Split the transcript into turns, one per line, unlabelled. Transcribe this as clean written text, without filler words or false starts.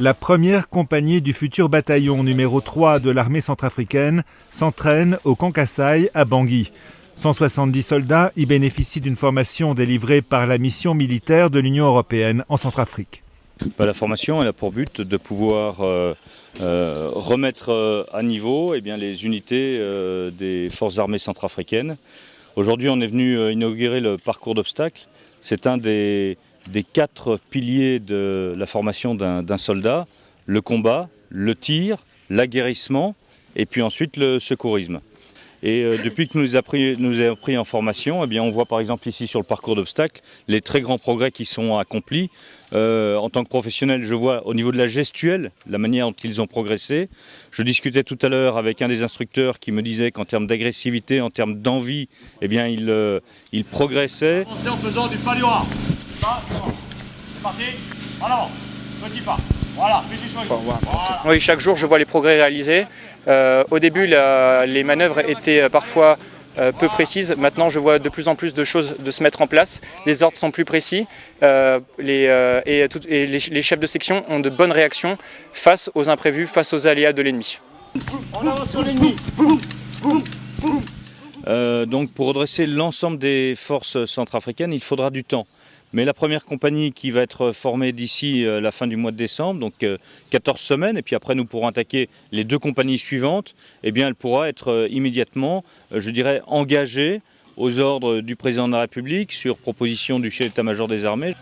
La première compagnie du futur bataillon numéro 3 de l'armée centrafricaine s'entraîne au camp Kassaï à Bangui. 170 soldats y bénéficient d'une formation délivrée par la mission militaire de l'Union européenne en Centrafrique.
La formation elle a pour but de pouvoir remettre à niveau les unités des forces armées centrafricaines. Aujourd'hui, on est venu inaugurer le parcours d'obstacles. C'est un des 4 piliers de la formation d'un soldat: le combat, le tir, l'aguerrissement et puis ensuite le secourisme. Et depuis que nous avons pris en formation, on voit par exemple ici sur le parcours d'obstacles les très grands progrès qui sont accomplis. En tant que professionnel, je vois au niveau de la gestuelle, la manière dont ils ont progressé. Je discutais tout à l'heure avec un des instructeurs qui me disait qu'en termes d'agressivité, en termes d'envie, il progressait.
Commencez en faisant du pas du rat. C'est parti. En avant. Petit pas. Voilà. Voilà.
Oui, chaque jour, je vois les progrès réalisés. Au début, les manœuvres étaient parfois peu précises. Maintenant, je vois de plus en plus de choses de se mettre en place. Les ordres sont plus précis les chefs de section ont de bonnes réactions face aux imprévus, face aux aléas de l'ennemi.
On avance sur l'ennemi.
Donc pour redresser l'ensemble des forces centrafricaines, il faudra du temps. Mais la première compagnie qui va être formée d'ici la fin du mois de décembre, donc 14 semaines, et puis après nous pourrons attaquer les 2 compagnies suivantes, elle pourra être immédiatement, engagée aux ordres du président de la République sur proposition du chef d'état-major des armées.